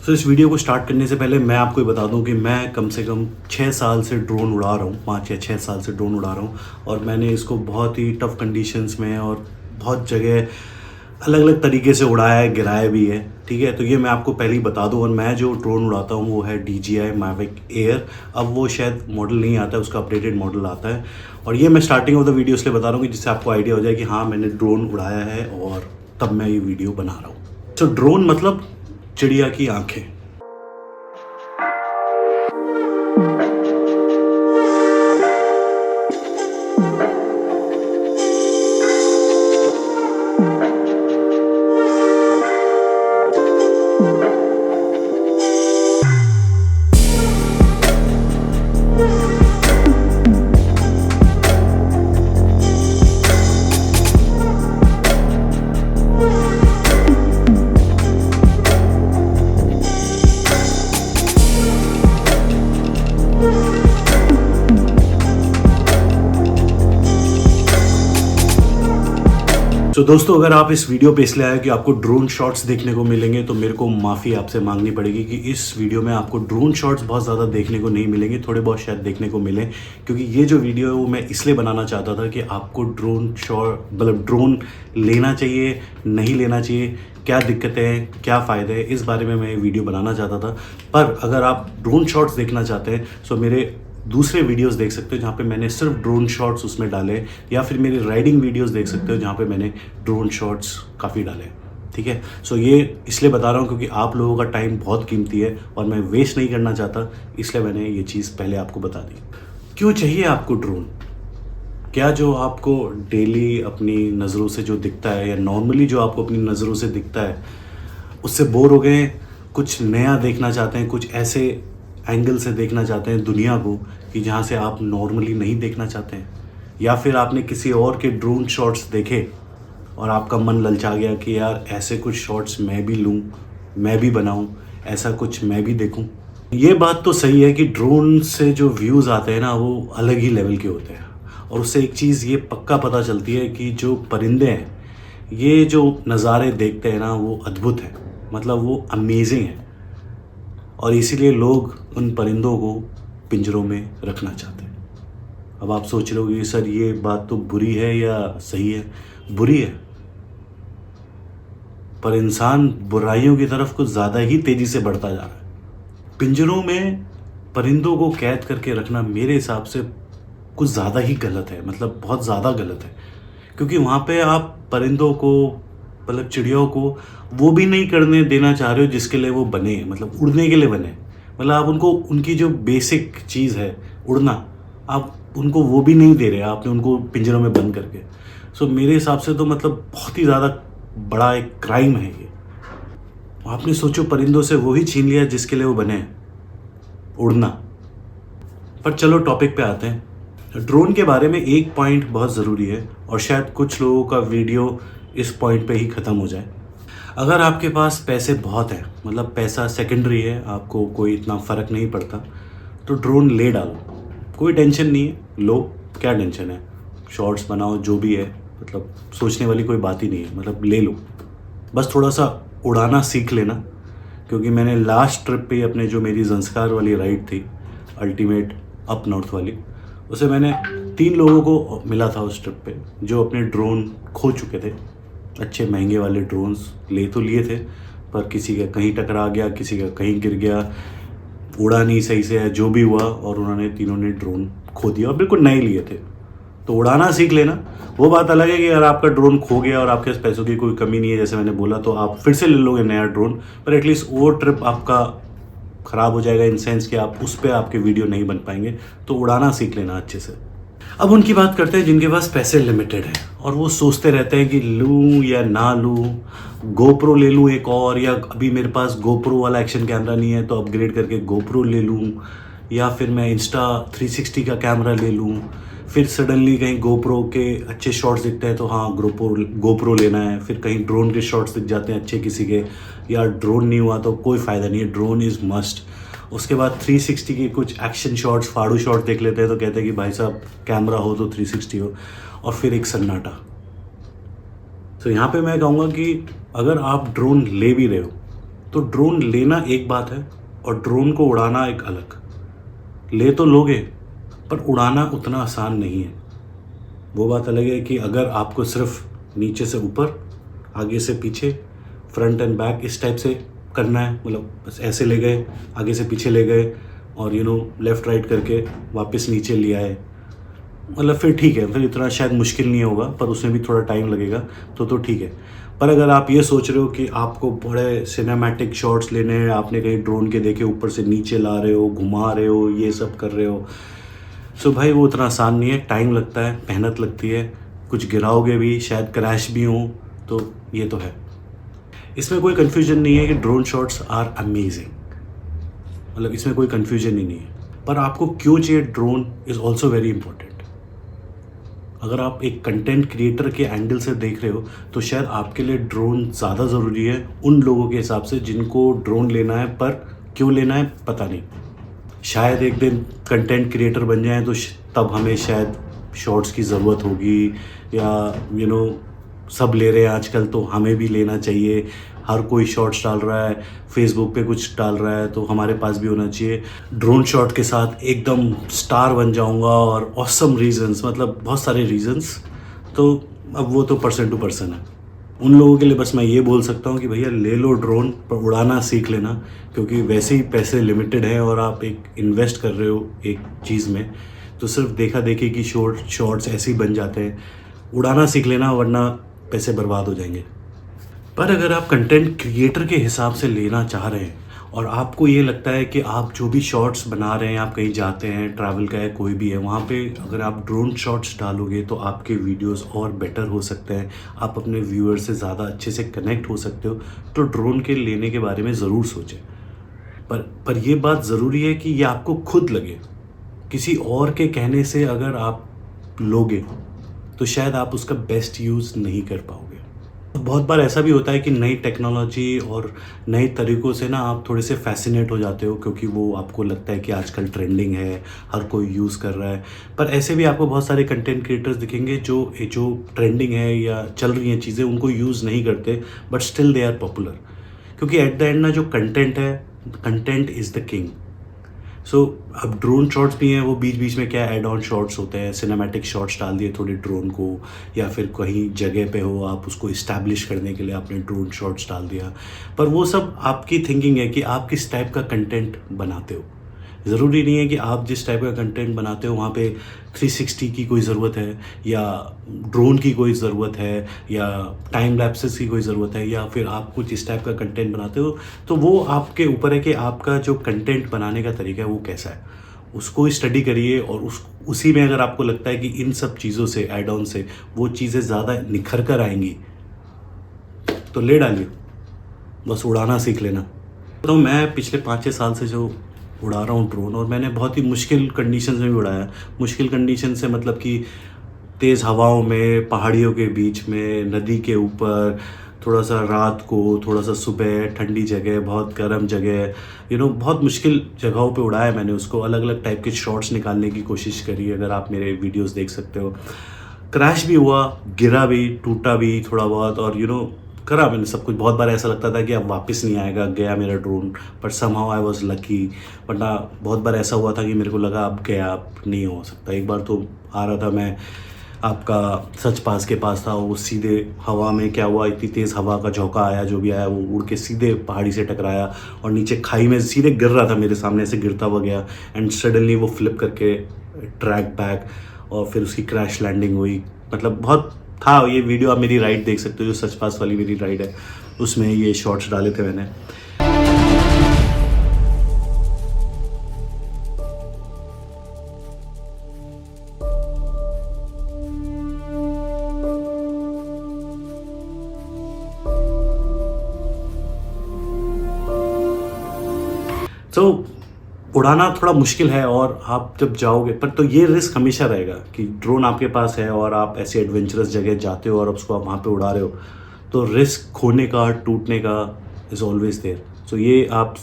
सो इस वीडियो को स्टार्ट करने से पहले मैं आपको ये बता दूं कि मैं कम से कम 6 साल से ड्रोन उड़ा रहा हूँ, 5 या 6 साल से ड्रोन उड़ा रहा हूँ। और मैंने इसको बहुत ही टफ़ कंडीशंस में और बहुत जगह अलग अलग तरीके से उड़ाया है, गिराया भी है। ठीक है, तो ये मैं आपको पहले ही बता दूं। और मैं जो ड्रोन उड़ाता हूँ वो है DJI Mavic Air। अब वो शायद मॉडल नहीं आता है, उसका अपडेटेड मॉडल आता है। और ये मैं स्टार्टिंग ऑफ द वीडियो इसलिए बता रहा हूँ कि जिससे आपको आइडिया हो जाए कि हाँ मैंने ड्रोन उड़ाया है और तब मैं ये वीडियो बना रहा हूँ। तो ड्रोन मतलब चिड़िया की आंखें। तो दोस्तों, अगर आप इस वीडियो पे इसलिए आए कि आपको ड्रोन शॉट्स देखने को मिलेंगे तो मेरे को माफ़ी आपसे मांगनी पड़ेगी कि इस वीडियो में आपको ड्रोन शॉट्स बहुत ज़्यादा देखने को नहीं मिलेंगे, थोड़े बहुत शायद देखने को मिले। क्योंकि ये जो वीडियो है वो मैं इसलिए बनाना चाहता था कि आपको ड्रोन शॉट मतलब ड्रोन लेना चाहिए, नहीं लेना चाहिए, क्या दिक्कतें हैं, क्या फ़ायदे हैं, इस बारे में मैं ये वीडियो बनाना चाहता था। पर अगर आप ड्रोन शॉट्स देखना चाहते हैं तो मेरे दूसरे वीडियोस देख सकते हो जहाँ पे मैंने सिर्फ ड्रोन शॉट्स उसमें डाले, या फिर मेरी राइडिंग वीडियोस देख सकते हो जहाँ पे मैंने ड्रोन शॉट्स काफ़ी डाले। ठीक है, सो ये इसलिए बता रहा हूँ क्योंकि आप लोगों का टाइम बहुत कीमती है और मैं वेस्ट नहीं करना चाहता, इसलिए मैंने ये चीज़ पहले आपको बता दी। क्यों चाहिए आपको ड्रोन? क्या जो आपको डेली अपनी नज़रों से जो दिखता है या नॉर्मली जो आपको अपनी नज़रों से दिखता है उससे बोर हो गए, कुछ नया देखना चाहते हैं, कुछ ऐसे एंगल से देखना चाहते हैं दुनिया को कि जहाँ से आप नॉर्मली नहीं देखना चाहते हैं, या फिर आपने किसी और के ड्रोन शॉट्स देखे और आपका मन ललचा गया कि यार ऐसे कुछ शॉट्स मैं भी लूँ, मैं भी बनाऊँ, ऐसा कुछ मैं भी देखूँ। ये बात तो सही है कि ड्रोन से जो व्यूज़ आते हैं ना वो अलग ही लेवल के होते हैं। और उससे एक चीज़ ये पक्का पता चलती है कि जो परिंदे हैं ये जो नज़ारे देखते हैं ना वो अद्भुत हैं, मतलब वो अमेजिंग है। और इसीलिए लोग उन परिंदों को पिंजरों में रखना चाहते हैं। अब आप सोच रहे हो सर ये बात तो बुरी है या सही है? बुरी है, पर इंसान बुराइयों की तरफ कुछ ज़्यादा ही तेज़ी से बढ़ता जा रहा है। पिंजरों में परिंदों को कैद करके रखना मेरे हिसाब से कुछ ज़्यादा ही गलत है, मतलब बहुत ज़्यादा गलत है। क्योंकि वहाँ पे आप परिंदों को मतलब चिड़ियों को वो भी नहीं करने देना चाह रहे हो जिसके लिए वो बने, मतलब उड़ने के लिए बने। मतलब आप उनको उनकी जो बेसिक चीज़ है उड़ना, आप उनको वो भी नहीं दे रहे, आपने उनको पिंजरों में बंद करके। सो मेरे हिसाब से तो मतलब बहुत ही ज़्यादा बड़ा एक क्राइम है ये। आपने सोचो परिंदों से वही छीन लिया जिसके लिए वो बने हैं, उड़ना। पर चलो टॉपिक पे आते हैं। ड्रोन के बारे में एक पॉइंट बहुत ज़रूरी है और शायद कुछ लोगों का वीडियो इस पॉइंट पे ही ख़त्म हो जाए। अगर आपके पास पैसे बहुत हैं, मतलब पैसा सेकेंडरी है, आपको कोई इतना फ़र्क नहीं पड़ता, तो ड्रोन ले डालो, कोई टेंशन नहीं है। लो, क्या टेंशन है, शॉर्ट्स बनाओ, जो भी है, मतलब सोचने वाली कोई बात ही नहीं है, मतलब ले लो। बस थोड़ा सा उड़ाना सीख लेना। क्योंकि मैंने लास्ट ट्रिप पे अपने जो मेरी ज़ंस्कार वाली राइड थी, अल्टीमेट अप नॉर्थ वाली, उसे मैंने 3 लोगों को मिला था उस ट्रिप पे जो अपने ड्रोन खो चुके थे। अच्छे महंगे वाले ड्रोन्स ले तो लिए थे, पर किसी का कहीं टकरा गया, किसी का कहीं गिर गया, उड़ा नहीं सही से, जो भी हुआ, और उन्होंने तीनों ने ड्रोन खो दिया और बिल्कुल नए लिए थे। तो उड़ाना सीख लेना। वो बात अलग है कि अगर आपका ड्रोन खो गया और आपके पास पैसों की कोई कमी नहीं है, जैसे मैंने बोला, तो आप फिर से ले लोगे नया ड्रोन, पर एटलीस्ट वो ट्रिप आपका ख़राब हो जाएगा इन सेंस कि आप उस पर आपके वीडियो नहीं बन पाएंगे। तो उड़ाना सीख लेना अच्छे से। अब उनकी बात करते हैं जिनके पास पैसे लिमिटेड हैं और वो सोचते रहते हैं कि लूँ या ना लूँ, गोप्रो ले लूँ एक और, या अभी मेरे पास गोप्रो वाला एक्शन कैमरा नहीं है तो अपग्रेड करके गोप्रो ले लूँ, या फिर मैं इंस्टा 360 का कैमरा ले लूँ। फिर सडनली कहीं गोप्रो के अच्छे शॉट्स दिखते हैं तो हाँ गोप्रो लेना है। फिर कहीं ड्रोन के शॉट्स दिख जाते हैं अच्छे किसी के, यार ड्रोन नहीं हुआ तो कोई फ़ायदा नहीं है, ड्रोन इज़ मस्ट। उसके बाद 360 के कुछ एक्शन शॉट्स, फाड़ू शॉट देख लेते हैं तो कहते हैं कि भाई साहब कैमरा हो तो 360 हो, और फिर एक सन्नाटा। तो यहाँ पे मैं कहूँगा कि अगर आप ड्रोन ले भी रहे हो तो ड्रोन लेना एक बात है और ड्रोन को उड़ाना एक अलग। ले तो लोगे पर उड़ाना उतना आसान नहीं है। वो बात अलग है कि अगर आपको सिर्फ नीचे से ऊपर, आगे से पीछे, फ्रंट एंड बैक इस टाइप से करना है, मतलब बस ऐसे ले गए, आगे से पीछे ले गए और लेफ़्ट राइट करके वापस नीचे ले आए, मतलब फिर ठीक है, फिर इतना शायद मुश्किल नहीं होगा, पर उसमें भी थोड़ा टाइम लगेगा तो ठीक है। पर अगर आप ये सोच रहे हो कि आपको बड़े सिनेमैटिक शॉट्स लेने हैं, आपने कहीं ड्रोन के देखे ऊपर से नीचे ला रहे हो, घुमा रहे हो, ये सब कर रहे हो, सो भाई वो उतना आसान नहीं है, टाइम लगता है, मेहनत लगती है, कुछ गिराओगे भी, शायद क्रैश भी हो, तो ये तो है। इसमें कोई कन्फ्यूजन नहीं है कि ड्रोन शॉट्स आर अमेजिंग, मतलब इसमें कोई कन्फ्यूजन ही नहीं है। पर आपको क्यों चाहिए drone is also very important. अगर आप एक कंटेंट क्रिएटर के एंगल से देख रहे हो तो शायद आपके लिए ड्रोन ज़्यादा ज़रूरी है उन लोगों के हिसाब से जिनको ड्रोन लेना है, पर क्यों लेना है पता नहीं। शायद एक दिन कंटेंट क्रिएटर बन जाएं तो तब हमें शायद शॉर्ट्स की ज़रूरत होगी, या सब ले रहे हैं आजकल तो हमें भी लेना चाहिए। हर कोई शॉर्ट्स डाल रहा है, फेसबुक पे कुछ डाल रहा है, तो हमारे पास भी होना चाहिए। ड्रोन शॉट के साथ एकदम स्टार बन जाऊंगा और ऑसम रीजंस, मतलब बहुत सारे रीजंस, तो अब वो तो पर्सन टू पर्सन है। उन लोगों के लिए बस मैं ये बोल सकता हूँ कि भैया ले लो ड्रोन, पर उड़ाना सीख लेना, क्योंकि वैसे ही पैसे लिमिटेड हैं और आप एक इन्वेस्ट कर रहे हो एक चीज़ में, तो सिर्फ देखा देखी कि शॉर्ट्स ऐसे ही बन जाते हैं। उड़ाना सीख लेना वरना पैसे बर्बाद हो जाएंगे। पर अगर आप कंटेंट क्रिएटर के हिसाब से लेना चाह रहे हैं और आपको ये लगता है कि आप जो भी शॉट्स बना रहे हैं, आप कहीं जाते हैं, ट्रैवल का है, कोई भी है, वहाँ पे अगर आप ड्रोन शॉट्स डालोगे तो आपके वीडियोस और बेटर हो सकते हैं, आप अपने व्यूअर से ज़्यादा अच्छे से कनेक्ट हो सकते हो, तो ड्रोन के लेने के बारे में ज़रूर सोचें। पर ये बात ज़रूरी है कि ये आपको खुद लगे। किसी और के कहने से अगर आप लोगे तो शायद आप उसका बेस्ट यूज़ नहीं कर पाओगे। बहुत बार ऐसा भी होता है कि नई टेक्नोलॉजी और नए तरीक़ों से ना आप थोड़े से फैसिनेट हो जाते हो, क्योंकि वो आपको लगता है कि आजकल ट्रेंडिंग है, हर कोई यूज़ कर रहा है। पर ऐसे भी आपको बहुत सारे कंटेंट क्रिएटर्स दिखेंगे जो ट्रेंडिंग है या चल रही हैं चीज़ें, उनको यूज़ नहीं करते, but still they are popular, क्योंकि एट द एंड ना जो कंटेंट है, content is the king. So अब ड्रोन शॉट्स भी हैं, वो बीच बीच में क्या ऐड ऑन शॉट्स होते हैं, सिनेमैटिक शॉट्स डाल दिए थोड़े ड्रोन को, या फिर कहीं जगह पे हो आप उसको इस्टेब्लिश करने के लिए आपने ड्रोन शॉट्स डाल दिया। पर वो सब आपकी थिंकिंग है कि आप किस टाइप का कंटेंट बनाते हो। ज़रूरी नहीं है कि आप जिस टाइप का कंटेंट बनाते हो वहाँ पे 360 की कोई ज़रूरत है, या ड्रोन की कोई ज़रूरत है, या टाइम लैप्सेस की कोई ज़रूरत है, या फिर आप कुछ इस टाइप का कंटेंट बनाते हो, तो वो आपके ऊपर है कि आपका जो कंटेंट बनाने का तरीका है वो कैसा है। उसको स्टडी करिए और उसी में अगर आपको लगता है कि इन सब चीज़ों से, ऐड ऑन से वो चीज़ें ज़्यादा निखर कर आएंगी तो ले डालिए, बस उड़ाना सीख लेना। तो मैं पिछले 5-6 साल से जो उड़ा रहा हूँ ड्रोन, और मैंने बहुत ही मुश्किल कंडीशंस में भी उड़ाया। मुश्किल कंडीशन से मतलब कि तेज़ हवाओं में, पहाड़ियों के बीच में, नदी के ऊपर, थोड़ा सा रात को, थोड़ा सा सुबह, ठंडी जगह, बहुत गर्म जगह, बहुत मुश्किल जगहों पे उड़ाया मैंने उसको। अलग अलग टाइप के शॉट्स निकालने की कोशिश करी, अगर आप मेरे वीडियोस देख सकते हो। क्रैश भी हुआ, गिरा भी, टूटा भी थोड़ा बहुत, और करा मैंने सब कुछ। बहुत बार ऐसा लगता था कि अब वापस नहीं आएगा, गया मेरा ड्रोन, पर समहाउ आई वाज लकी। वरना बहुत बार ऐसा हुआ था कि मेरे को लगा अब गया, अब नहीं हो सकता। एक बार तो आ रहा था मैं आपका सच पास के पास था, वो सीधे हवा में क्या हुआ, इतनी तेज़ हवा का झोंका आया, जो भी आया वो उड़ के सीधे पहाड़ी से टकराया और नीचे खाई में सीधे गिर रहा था, मेरे सामने से गिरता हुआ गया, एंड सडनली वो फ्लिप करके ट्रैक बैक और फिर उसकी क्रैश लैंडिंग हुई। मतलब बहुत था। ये वीडियो आप मेरी राइड देख सकते हो, जो सच पास वाली मेरी राइड है, उसमें ये शॉट्स डाले थे मैंने। तो उड़ाना थोड़ा मुश्किल है, और आप जब जाओगे, पर तो ये रिस्क हमेशा रहेगा कि ड्रोन आपके पास है और आप ऐसे एडवेंचरस जगह जाते हो और उसको आप वहाँ पे उड़ा रहे हो, तो रिस्क खोने का, टूटने का इज़ ऑलवेज देयर। सो ये आप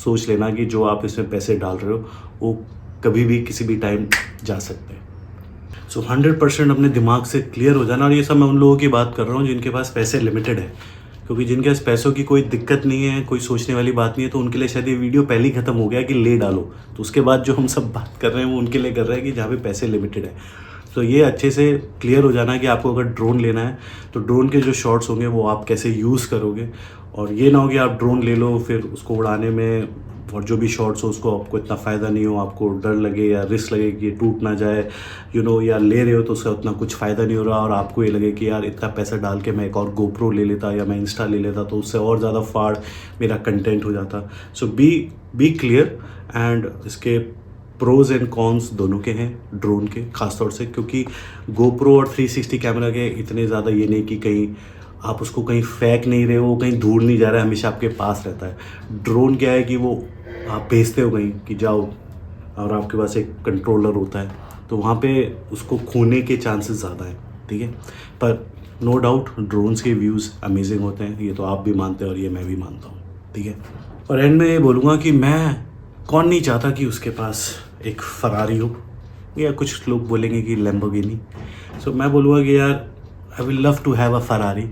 सोच लेना कि जो आप इसमें पैसे डाल रहे हो वो कभी भी किसी भी टाइम जा सकते हैं। सो 100% अपने दिमाग से क्लियर हो जाना। और ये सब मैं उन लोगों की बात कर रहा हूँ जिनके पास पैसे लिमिटेड है, क्योंकि जिनके पास पैसों की कोई दिक्कत नहीं है, कोई सोचने वाली बात नहीं है, तो उनके लिए शायद ये वीडियो पहले ही ख़त्म हो गया कि ले डालो। तो उसके बाद जो हम सब बात कर रहे हैं वो उनके लिए कर रहे हैं कि जहाँ पे पैसे लिमिटेड है। तो ये अच्छे से क्लियर हो जाना कि आपको अगर ड्रोन लेना है तो ड्रोन के जो शॉट्स होंगे वो आप कैसे यूज़ करोगे, और ये ना हो कि आप ड्रोन ले लो फिर उसको उड़ाने में और जो भी शॉट्स हो उसको आपको इतना फ़ायदा नहीं हो, आपको डर लगे या रिस्क लगे कि ये टूट ना जाए, या ले रहे हो तो उसका उतना कुछ फ़ायदा नहीं हो रहा और आपको ये लगे कि यार इतना पैसा डाल के मैं एक और गोप्रो ले लेता या मैं इंस्टा ले लेता तो उससे और ज़्यादा फाड़ मेरा कंटेंट हो जाता। सो बी क्लियर। एंड इसके प्रोज एंड कॉन्स दोनों के हैं ड्रोन के, ख़ासतौर से क्योंकि गोप्रो और 360 कैमरा के इतने ज़्यादा ये नहीं कि कहीं आप उसको कहीं फेंक नहीं रहे हो, कहीं दूर नहीं जा रहा है, हमेशा आपके पास रहता है। ड्रोन क्या है कि वो आप भेजते हो कहीं कि जाओ और आपके पास एक कंट्रोलर होता है, तो वहाँ पे उसको खोने के चांसेस ज़्यादा हैं, ठीक है। पर नो डाउट ड्रोन्स के व्यूज़ अमेजिंग होते हैं, ये तो आप भी मानते हैं और ये मैं भी मानता हूँ, ठीक है। और एंड में ये बोलूँगा कि मैं कौन नहीं चाहता कि उसके पास एक फरारी हो, या कुछ लोग बोलेंगे कि लैम्बोर्गिनी। सो मैं बोलूँगा कि यार I will love to have a Ferrari,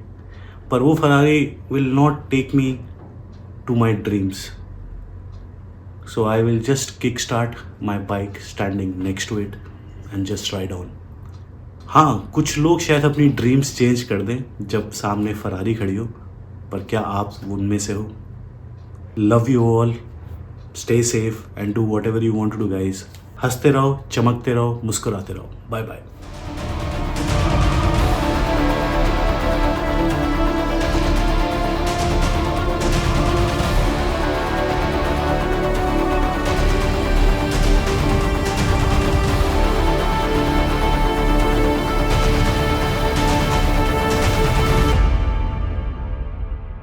पर वो Ferrari will not take me to my dreams. So I will just kick start my bike standing next to it and just ride on. हाँ, कुछ लोग शायद अपनी dreams change कर दें जब सामने फरारी खड़ी हो, पर क्या आप उनमें से हो? Love you all, stay safe and do what ever you want to do guys. हंसते रहो, चमकते रहो, मुस्कुराते रहो। Bye bye.